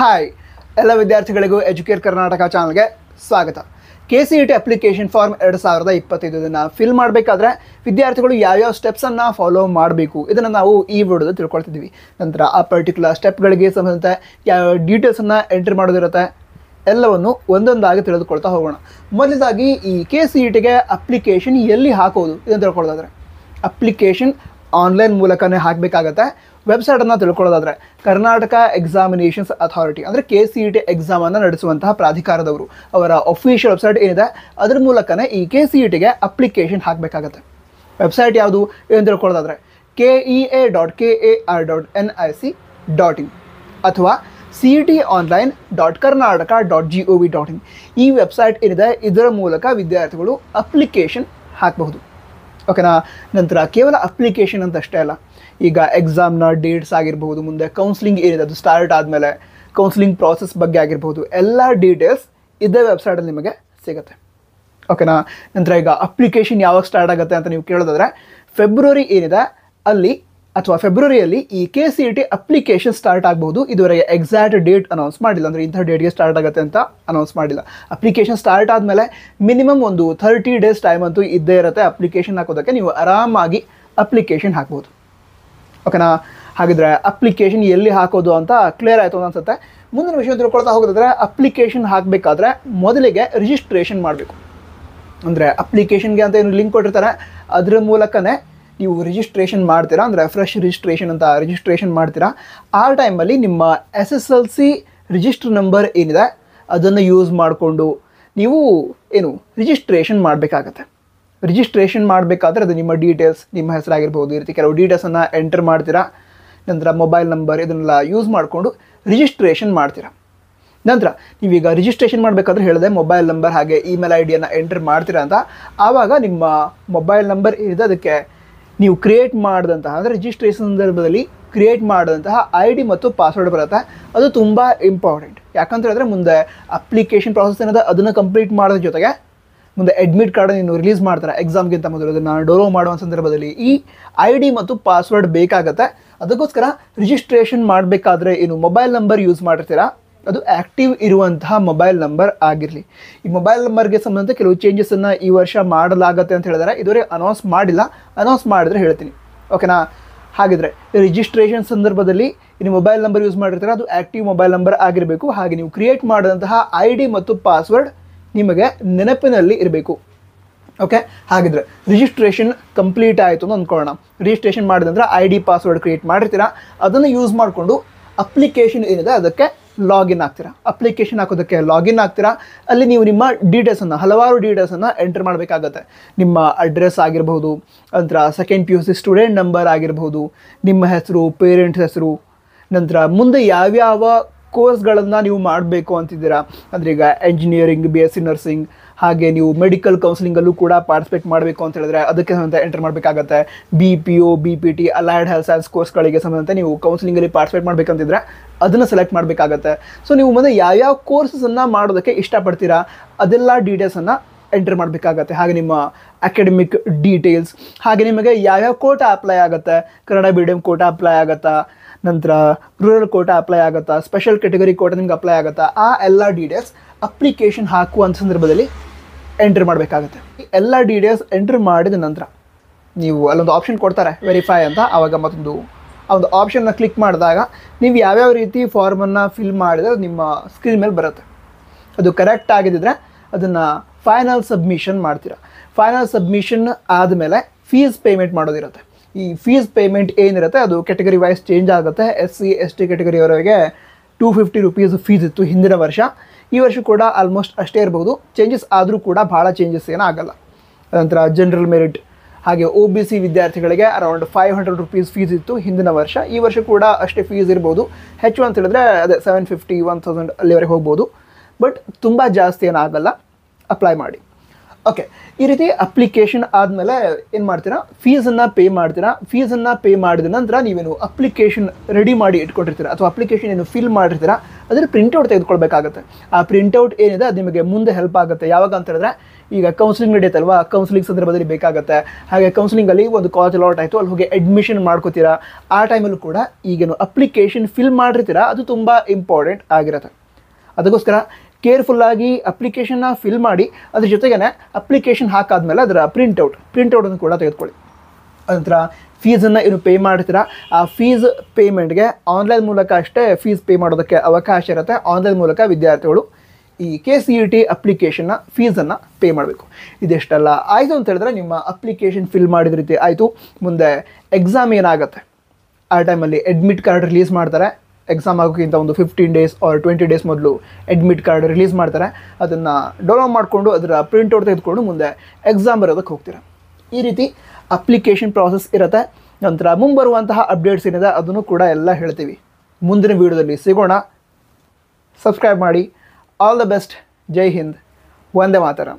Hi ಎಲ್ಲ ವಿದ್ಯಾರ್ಥಿಗಳಿಗೂ Educare Karnataka ಚಾನಲ್ಗೆ ಸ್ವಾಗತ. KCET ಅಪ್ಲಿಕೇಶನ್ ಫಾರ್ಮ್ 2025 ಇದನ್ನು ಫಿಲ್ ಮಾಡಬೇಕಾದ್ರೆ ವಿದ್ಯಾರ್ಥಿಗಳು ಯಾವ್ಯಾವ ಸ್ಟೆಪ್ಸನ್ನು ಫಾಲೋ ಮಾಡಬೇಕು ಇದನ್ನು ನಾವು ಈ ವಿಡಿಯೋದಲ್ಲಿ ತಿಳ್ಕೊಳ್ತಿದ್ದೀವಿ. ನಂತರ ಆ ಪರ್ಟಿಕ್ಯುಲರ್ ಸ್ಟೆಪ್ಗಳಿಗೆ ಸಂಬಂಧಿಸಿದ ಯಾವ ಡೀಟೇಲ್ಸನ್ನು ಎಂಟ್ರಿ ಮಾಡೋದಿರುತ್ತೆ ಎಲ್ಲವನ್ನು ಒಂದೊಂದಾಗಿ ತಿಳಿದುಕೊಳ್ತಾ ಹೋಗೋಣ. ಮೊದಲದಾಗಿ ಈ KCETಗೆ ಅಪ್ಲಿಕೇಶನ್ ಎಲ್ಲಿ ಹಾಕೋದು ಇದನ್ನು ತಿಳ್ಕೊಳ್ಳೋದಾದರೆ ಅಪ್ಲಿಕೇಶನ್ ಆನ್ಲೈನ್ ಮೂಲಕನೇ ಹಾಕಬೇಕಾಗತ್ತೆ. ವೆಬ್ಸೈಟನ್ನು ತಿಳ್ಕೊಳ್ಳೋದಾದರೆ ಕರ್ನಾಟಕ ಎಕ್ಸಾಮಿನೇಷನ್ಸ್ ಅಥಾರಿಟಿ ಅಂದರೆ KCET ಎಕ್ಸಾಮನ್ನು ನಡೆಸುವಂತಹ ಪ್ರಾಧಿಕಾರದವರು ಅವರ ಅಫಿಷಿಯಲ್ ವೆಬ್ಸೈಟ್ ಏನಿದೆ ಅದರ ಮೂಲಕನೇ ಈ KCETಗೆ ಅಪ್ಲಿಕೇಶನ್ ಹಾಕಬೇಕಾಗತ್ತೆ. ವೆಬ್ಸೈಟ್ ಯಾವುದು ಏನು ತಿಳ್ಕೊಳ್ಳೋದಾದರೆ kea.kar.nic.in ಅಥವಾ cetonline.karnataka.gov.in ಈ ವೆಬ್ಸೈಟ್ ಏನಿದೆ ಇದರ ಮೂಲಕ ವಿದ್ಯಾರ್ಥಿಗಳು ಅಪ್ಲಿಕೇಶನ್ ಹಾಕಬಹುದು. ಓಕೆನಾ. ನಂತರ ಕೇವಲ ಅಪ್ಲಿಕೇಶನ್ ಅಂತ ಅಷ್ಟೇ ಅಲ್ಲ, ಈಗ ಎಕ್ಸಾಮ್ನ ಡೇಟ್ಸ್ ಆಗಿರ್ಬೋದು, ಮುಂದೆ ಕೌನ್ಸಿಲಿಂಗ್ ಏನಿದೆ ಅದು ಸ್ಟಾರ್ಟ್ ಆದಮೇಲೆ ಕೌನ್ಸಿಲಿಂಗ್ ಪ್ರಾಸೆಸ್ ಬಗ್ಗೆ ಆಗಿರ್ಬೋದು, ಎಲ್ಲ ಡೀಟೇಲ್ಸ್ ಇದೇ ವೆಬ್ಸೈಟಲ್ಲಿ ನಿಮಗೆ ಸಿಗುತ್ತೆ. ಓಕೆನಾ. ನಂತರ ಈಗ ಅಪ್ಲಿಕೇಶನ್ ಯಾವಾಗ ಸ್ಟಾರ್ಟ್ ಆಗುತ್ತೆ ಅಂತ ನೀವು ಕೇಳೋದಾದರೆ ಫೆಬ್ರವರಿ ಏನಿದೆ ಅಲ್ಲಿ ಅಥವಾ ಫೆಬ್ರವರಿಯಲ್ಲಿ ಈ KCET ಅಪ್ಲಿಕೇಶನ್ ಸ್ಟಾರ್ಟ್ ಆಗ್ಬೋದು. ಇದುವರೆಗೆ ಎಕ್ಸಾಕ್ಟ್ ಡೇಟ್ ಅನೌನ್ಸ್ ಮಾಡಿಲ್ಲ, ಅಂದರೆ ಇಂಥ ಡೇಟ್ಗೆ ಸ್ಟಾರ್ಟ್ ಆಗುತ್ತೆ ಅಂತ ಅನೌನ್ಸ್ ಮಾಡಿಲ್ಲ. ಅಪ್ಲಿಕೇಶನ್ ಸ್ಟಾರ್ಟ್ ಆದಮೇಲೆ ಮಿನಿಮಮ್ ಒಂದು 30 ಡೇಸ್ ಟೈಮ್ ಅಂತೂ ಇದ್ದೇ ಇರುತ್ತೆ ಅಪ್ಲಿಕೇಶನ್ ಹಾಕೋದಕ್ಕೆ. ನೀವು ಆರಾಮಾಗಿ ಅಪ್ಲಿಕೇಶನ್ ಹಾಕ್ಬೋದು. ಓಕೆನಾ. ಹಾಗಿದ್ರೆ ಅಪ್ಲಿಕೇಶನ್ ಎಲ್ಲಿ ಹಾಕೋದು ಅಂತ ಕ್ಲಿಯರ್ ಆಯಿತು ಅಂತ ಅನ್ಸುತ್ತೆ. ಮುಂದಿನ ವಿಷಯ ತಿಳ್ಕೊಳ್ತಾ ಹೋಗೋದಾದ್ರೆ ಅಪ್ಲಿಕೇಶನ್ ಹಾಕಬೇಕಾದ್ರೆ ಮೊದಲಿಗೆ ರಿಜಿಸ್ಟ್ರೇಷನ್ ಮಾಡಬೇಕು. ಅಂದರೆ ಅಪ್ಲಿಕೇಶನ್ಗೆ ಅಂತ ಏನು ಲಿಂಕ್ ಕೊಟ್ಟಿರ್ತಾರೆ ಅದರ ಮೂಲಕನೇ ನೀವು ರಿಜಿಸ್ಟ್ರೇಷನ್ ಮಾಡ್ತೀರಾ, ಅಂದರೆ ಫ್ರೆಶ್ ರಿಜಿಸ್ಟ್ರೇಷನ್ ಅಂತ ರಿಜಿಸ್ಟ್ರೇಷನ್ ಮಾಡ್ತೀರಾ. ಆ ಟೈಮಲ್ಲಿ ನಿಮ್ಮ SSLC ರಿಜಿಸ್ಟರ್ ನಂಬರ್ ಏನಿದೆ ಅದನ್ನು ಯೂಸ್ ಮಾಡಿಕೊಂಡು ನೀವು ಏನು ರಿಜಿಸ್ಟ್ರೇಷನ್ ಮಾಡಬೇಕಾಗತ್ತೆ. ರಿಜಿಸ್ಟ್ರೇಷನ್ ಮಾಡಬೇಕಾದ್ರೆ ಅದು ನಿಮ್ಮ ಡೀಟೇಲ್ಸ್, ನಿಮ್ಮ ಹೆಸರಾಗಿರ್ಬೋದು, ಈ ರೀತಿ ಕೆಲವು ಡೀಟೇಲ್ಸನ್ನು ಎಂಟರ್ ಮಾಡ್ತೀರಾ. ನಂತರ ಮೊಬೈಲ್ ನಂಬರ್ ಇದನ್ನೆಲ್ಲ ಯೂಸ್ ಮಾಡಿಕೊಂಡು ರಿಜಿಸ್ಟ್ರೇಷನ್ ಮಾಡ್ತೀರಾ. ನಂತರ ನೀವೀಗ ರಿಜಿಸ್ಟ್ರೇಷನ್ ಮಾಡಬೇಕಾದ್ರೆ ಹೇಳಿದೆ ಮೊಬೈಲ್ ನಂಬರ್ ಹಾಗೆ ಇಮೇಲ್ ID-ಯನ್ನು ಎಂಟರ್ ಮಾಡ್ತೀರಾ ಅಂತ. ಆವಾಗ ನಿಮ್ಮ ಮೊಬೈಲ್ ನಂಬರ್ ಏನಿದೆ ಅದಕ್ಕೆ ನೀವು ಕ್ರಿಯೇಟ್ ಮಾಡಿದಂತಹ ಅಂದರೆ ರಿಜಿಸ್ಟ್ರೇಷನ್ ಸಂದರ್ಭದಲ್ಲಿ ಕ್ರಿಯೇಟ್ ಮಾಡಿದಂತಹ ID ಮತ್ತು ಪಾಸ್ವರ್ಡ್ ಬರುತ್ತೆ. ಅದು ತುಂಬ ಇಂಪಾರ್ಟೆಂಟ್. ಯಾಕಂತ ಹೇಳಿದ್ರೆ ಮುಂದೆ ಅಪ್ಲಿಕೇಶನ್ ಪ್ರಾಸೆಸ್ ಏನಿದೆ ಅದನ್ನು ಕಂಪ್ಲೀಟ್ ಮಾಡೋದ್ರ ಜೊತೆಗೆ ಮುಂದೆ ಅಡ್ಮಿಟ್ ಕಾರ್ಡನ್ನು ನೀವು ರಿಲೀಸ್ ಮಾಡ್ತಾರೆ ಎಕ್ಸಾಮ್ಗಿಂತ ಮೊದಲು. ಅದನ್ನು ಡೌನ್ಲೋಡ್ ಮಾಡುವ ಸಂದರ್ಭದಲ್ಲಿ ಈ ID ಮತ್ತು ಪಾಸ್ವರ್ಡ್ ಬೇಕಾಗತ್ತೆ. ಅದಕ್ಕೋಸ್ಕರ ರಿಜಿಸ್ಟ್ರೇಷನ್ ಮಾಡಬೇಕಾದ್ರೆ ಏನು ಮೊಬೈಲ್ ನಂಬರ್ ಯೂಸ್ ಮಾಡಿರ್ತೀರಾ ಅದು ಆ್ಯಕ್ಟಿವ್ ಇರುವಂತಹ ಮೊಬೈಲ್ ನಂಬರ್ ಆಗಿರಲಿ. ಈ ಮೊಬೈಲ್ ನಂಬರ್ಗೆ ಸಂಬಂಧ ಕೆಲವು ಚೇಂಜಸನ್ನು ಈ ವರ್ಷ ಮಾಡಲಾಗತ್ತೆ ಅಂತ ಹೇಳಿದರೆ ಇದುವರೆಗೆ ಅನೌನ್ಸ್ ಮಾಡಿಲ್ಲ, ಅನೌನ್ಸ್ ಮಾಡಿದ್ರೆ ಹೇಳ್ತೀನಿ. ಓಕೆನಾ. ಹಾಗಿದ್ರೆ ರಿಜಿಸ್ಟ್ರೇಷನ್ ಸಂದರ್ಭದಲ್ಲಿ ನೀವು ಮೊಬೈಲ್ ನಂಬರ್ ಯೂಸ್ ಮಾಡಿರ್ತೀರ ಅದು ಆ್ಯಕ್ಟಿವ್ ಮೊಬೈಲ್ ನಂಬರ್ ಆಗಿರಬೇಕು. ಹಾಗೆ ನೀವು ಕ್ರಿಯೇಟ್ ಮಾಡಿದಂತಹ ID ಮತ್ತು ಪಾಸ್ವರ್ಡ್ ನಿಮಗೆ ನೆನಪಿನಲ್ಲಿ ಇರಬೇಕು. ಓಕೆ. ಹಾಗಿದ್ರೆ ರಿಜಿಸ್ಟ್ರೇಷನ್ ಕಂಪ್ಲೀಟ್ ಆಯಿತು ಅಂತ ಅಂದ್ಕೊಳ್ಳೋಣ. ರಿಜಿಸ್ಟ್ರೇಷನ್ ಮಾಡಿದ ನಂತರ ID ಪಾಸ್ವರ್ಡ್ ಕ್ರಿಯೇಟ್ ಮಾಡಿರ್ತೀರ, ಅದನ್ನು ಯೂಸ್ ಮಾಡಿಕೊಂಡು ಅಪ್ಲಿಕೇಶನ್ ಏನಿದೆ ಅದಕ್ಕೆ ಲಾಗಿನ್ ಆಗ್ತೀರಾ. ಅಪ್ಲಿಕೇಶನ್ ಹಾಕೋದಕ್ಕೆ ಲಾಗಿನ್ ಆಗ್ತೀರಾ. ಅಲ್ಲಿ ನೀವು ನಿಮ್ಮ ಡೀಟೇಲ್ಸನ್ನು ಹಲವಾರು ಡೀಟೇಲ್ಸನ್ನು ಎಂಟರ್ ಮಾಡಬೇಕಾಗತ್ತೆ. ನಿಮ್ಮ ಅಡ್ರೆಸ್ ಆಗಿರ್ಬೋದು, ನಂತರ ಸೆಕೆಂಡ್ PUC ಸ್ಟೂಡೆಂಟ್ ನಂಬರ್ ಆಗಿರ್ಬೋದು, ನಿಮ್ಮ ಹೆಸರು, ಪೇರೆಂಟ್ಸ್ ಹೆಸರು, ನಂತರ ಮುಂದೆ ಯಾವ್ಯಾವ ಕೋರ್ಸ್ಗಳನ್ನು ನೀವು ಮಾಡಬೇಕು ಅಂತಿದ್ದೀರಾ. ಅಂದರೆ ಈಗ ಎಂಜಿನಿಯರಿಂಗ್, BSc ನರ್ಸಿಂಗ್, ಹಾಗೆ ನೀವು ಮೆಡಿಕಲ್ ಕೌನ್ಸಿಲಿಂಗಲ್ಲೂ ಕೂಡ ಪಾರ್ಟಿಸಿಪೇಟ್ ಮಾಡಬೇಕು ಅಂತ ಹೇಳಿದ್ರೆ ಅದಕ್ಕೆ ಸಂಬಂಧ ಎಂಟರ್ ಮಾಡಬೇಕಾಗತ್ತೆ. BPO, BPT, allied health science ಕೋರ್ಸ್ಗಳಿಗೆ ಸಂಬಂಧ ನೀವು ಕೌನ್ಸಿಲಿಂಗಲ್ಲಿ ಪಾರ್ಟಿಸಿಪೇಟ್ ಮಾಡಬೇಕಂತಿದ್ರೆ ಅದನ್ನು ಸೆಲೆಕ್ಟ್ ಮಾಡಬೇಕಾಗತ್ತೆ. ಸೊ ನೀವು ಮುಂದೆ ಯಾವ್ಯಾವ ಕೋರ್ಸನ್ನು ಮಾಡೋದಕ್ಕೆ ಇಷ್ಟಪಡ್ತೀರಾ ಅದೆಲ್ಲ ಡೀಟೇಲ್ಸನ್ನು ಎಂಟರ್ ಮಾಡಬೇಕಾಗತ್ತೆ. ಹಾಗೆ ನಿಮ್ಮ ಅಕಾಡೆಮಿಕ್ ಡೀಟೇಲ್ಸ್, ಹಾಗೆ ನಿಮಗೆ ಯಾವ್ಯಾವ ಕೋಟಾ ಅಪ್ಲೈ ಆಗುತ್ತೆ, ಕನ್ನಡ ಮೀಡಿಯಂ ಕೋಟಾ ಅಪ್ಲೈ ಆಗುತ್ತಾ, ನಂತರ ರೂರಲ್ ಕೋಟಾ ಅಪ್ಲೈ ಆಗುತ್ತಾ, ಸ್ಪೆಷಲ್ ಕೆಟಗರಿ ಕೋಟಾ ನಿಮ್ಗೆ ಅಪ್ಲೈ ಆಗುತ್ತಾ, ಆ ಎಲ್ಲ ಡೀಟೇಲ್ಸ್ ಅಪ್ಲಿಕೇಶನ್ ಹಾಕುವಂಥ ಸಂದರ್ಭದಲ್ಲಿ ಎಂಟರ್ ಮಾಡಬೇಕಾಗತ್ತೆ. ಎಲ್ಲ ಡೀಟೇಲ್ಸ್ ಎಂಟರ್ ಮಾಡಿದ ನಂತರ ನೀವು ಅಲ್ಲೊಂದು ಆಪ್ಷನ್ ಕೊಡ್ತಾರೆ ವೆರಿಫೈ ಅಂತ. ಆವಾಗ ಮತ್ತೊಂದು ಆ ಒಂದು ಆಪ್ಷನ್ನ ಕ್ಲಿಕ್ ಮಾಡಿದಾಗ ನೀವು ಯಾವ್ಯಾವ ರೀತಿ ಫಾರ್ಮನ್ನು ಫಿಲ್ ಮಾಡಿದರೆ ನಿಮ್ಮ ಸ್ಕ್ರೀನ್ ಮೇಲೆ ಬರುತ್ತೆ. ಅದು ಕರೆಕ್ಟ್ ಆಗಿದ್ದರೆ ಅದನ್ನು ಫೈನಲ್ ಸಬ್ಮಿಷನ್ ಮಾಡ್ತೀರಾ. ಫೈನಲ್ ಸಬ್ಮಿಷನ್ ಆದಮೇಲೆ ಫೀಸ್ ಪೇಮೆಂಟ್ ಮಾಡೋದಿರುತ್ತೆ. ಈ ಫೀಸ್ ಪೇಮೆಂಟ್ ಏನಿರುತ್ತೆ ಅದು ಕೆಟಗರಿ ವೈಸ್ ಚೇಂಜ್ ಆಗುತ್ತೆ. SC ST ಕೆಟಗರಿಯವರೆಗೆ 250 ರೂಪೀಸ್ ಫೀಸ್ ಇತ್ತು ಹಿಂದಿನ ವರ್ಷ. ಈ ವರ್ಷ ಕೂಡ ಆಲ್ಮೋಸ್ಟ್ ಅಷ್ಟೇ ಇರ್ಬೋದು. ಚೇಂಜಸ್ ಆದರೂ ಕೂಡ ಭಾಳ ಚೇಂಜಸ್ ಏನೂ ಆಗಲ್ಲ. ನಂತರ ಜನರಲ್ ಮೆರಿಟ್ ಹಾಗೆ OBC ವಿದ್ಯಾರ್ಥಿಗಳಿಗೆ ಅರೌಂಡ್ 500 ರೂಪೀಸ್ ಫೀಸ್ ಇತ್ತು ಹಿಂದಿನ ವರ್ಷ. ಈ ವರ್ಷ ಕೂಡ ಅಷ್ಟೇ ಫೀಸ್ ಇರ್ಬೋದು. ಹೆಚ್ಚು ಅಂತ ಹೇಳಿದ್ರೆ ಅದೇ 750, 1000 ಅಲ್ಲಿವರೆಗೆ ಹೋಗ್ಬೋದು. ಬಟ್ ತುಂಬ ಜಾಸ್ತಿ ಏನಾಗಲ್ಲ. ಅಪ್ಲೈ ಮಾಡಿ. ಓಕೆ, ಈ ರೀತಿ ಅಪ್ಲಿಕೇಶನ್ ಆದಮೇಲೆ ಏನು ಮಾಡ್ತೀರಾ, ಫೀಸನ್ನು ಪೇ ಮಾಡಿದ ನಂತರ ನೀವೇನು ಅಪ್ಲಿಕೇಶನ್ ರೆಡಿ ಮಾಡಿ ಇಟ್ಕೊಂಡಿರ್ತೀರ ಅಥವಾ ಅಪ್ಲಿಕೇಶನ್ ಏನು ಫಿಲ್ ಮಾಡಿರ್ತೀರ ಅದರ ಪ್ರಿಂಟೌಟ್ ತೆಗೆದುಕೊಳ್ಬೇಕಾಗುತ್ತೆ. ಆ ಪ್ರಿಂಟೌಟ್ ಏನಿದೆ ಅದು ನಿಮಗೆ ಮುಂದೆ ಹೆಲ್ಪ್ ಆಗುತ್ತೆ. ಯಾವಾಗ ಅಂತ ಹೇಳಿದ್ರೆ, ಈಗ ಕೌನ್ಸಿಲಿಂಗ್ ನಡೆಯುತ್ತಲ್ವಾ, ಕೌನ್ಸಿಲಿಂಗ್ ಸಂದರ್ಭದಲ್ಲಿ ಬೇಕಾಗುತ್ತೆ. ಹಾಗೆ ಕೌನ್ಸಿಲಿಂಗಲ್ಲಿ ಒಂದು ಕಾಲೇಜ್ ಅಲಾಟ್ ಆಯಿತು, ಅಲ್ಲಿ ಹೋಗಿ ಅಡ್ಮಿಷನ್ ಮಾಡ್ಕೋತೀರಾ. ಆ ಟೈಮಲ್ಲೂ ಕೂಡ ಈಗೇನು ಅಪ್ಲಿಕೇಶನ್ ಫಿಲ್ ಮಾಡಿರ್ತೀರ ಅದು ತುಂಬ ಇಂಪಾರ್ಟೆಂಟ್ ಆಗಿರುತ್ತೆ. ಅದಕ್ಕೋಸ್ಕರ ಕೇರ್ಫುಲ್ಲಾಗಿ ಅಪ್ಲಿಕೇಶನ್ನ ಫಿಲ್ ಮಾಡಿ, ಅದ್ರ ಜೊತೆಗೇ ಅಪ್ಲಿಕೇಶನ್ ಹಾಕಾದ್ಮೇಲೆ ಅದರ ಪ್ರಿಂಟೌಟನ್ನು ಕೂಡ ತೆಗೆದುಕೊಳ್ಳಿ. ನಂತರ ಫೀಸನ್ನು ಏನು ಪೇ ಮಾಡ್ತೀರಾ, ಆ ಫೀಸ್ ಪೇಮೆಂಟ್ಗೆ ಆನ್ಲೈನ್ ಮೂಲಕ ಅಷ್ಟೇ ಫೀಸ್ ಪೇ ಮಾಡೋದಕ್ಕೆ ಅವಕಾಶ ಇರುತ್ತೆ. ಆನ್ಲೈನ್ ಮೂಲಕ ವಿದ್ಯಾರ್ಥಿಗಳು ಈ KCET ಅಪ್ಲಿಕೇಶನ್ನ ಫೀಸನ್ನು ಪೇ ಮಾಡಬೇಕು. ಇದೆಷ್ಟೆಲ್ಲ ಆಯಿತು ಅಂತ ಹೇಳಿದ್ರೆ ನಿಮ್ಮ ಅಪ್ಲಿಕೇಶನ್ ಫಿಲ್ ಮಾಡಿದ ರೀತಿ ಆಯಿತು. ಮುಂದೆ ಎಕ್ಸಾಮ್ ಏನಾಗುತ್ತೆ, ಆ ಟೈಮಲ್ಲಿ ಅಡ್ಮಿಟ್ ಕಾರ್ಡ್ ರಿಲೀಸ್ ಮಾಡ್ತಾರೆ. ಎಕ್ಸಾಮ್ ಆಗೋಕ್ಕಿಂತ ಒಂದು 15 ಡೇಸ್ ಆರ್ 20 ಡೇಸ್ ಮೊದಲು ಅಡ್ಮಿಟ್ ಕಾರ್ಡ್ ರಿಲೀಸ್ ಮಾಡ್ತಾರೆ. ಅದನ್ನು ಡೌನ್ಲೋಡ್ ಮಾಡಿಕೊಂಡು ಅದರ ಪ್ರಿಂಟೌಟ್ ತೆಗೆದುಕೊಂಡು ಮುಂದೆ ಎಕ್ಸಾಮ್ ಬರೋದಕ್ಕೆ ಹೋಗ್ತೀರಾ. ಈ ರೀತಿ ಅಪ್ಲಿಕೇಶನ್ ಪ್ರಾಸೆಸ್ ಇರುತ್ತೆ. ನಂತರ ಮುಂಬರುವಂತಹ ಅಪ್ಡೇಟ್ಸ್ ಏನಿದೆ ಅದನ್ನು ಕೂಡ ಎಲ್ಲ ಹೇಳ್ತೀವಿ. ಮುಂದಿನ ವೀಡಿಯೋದಲ್ಲಿ ಸಿಗೋಣ. ಸಬ್ಸ್ಕ್ರೈಬ್ ಮಾಡಿ. All the best. ಜೈ ಹಿಂದ್. ವಂದೇ ಮಾತರಂ.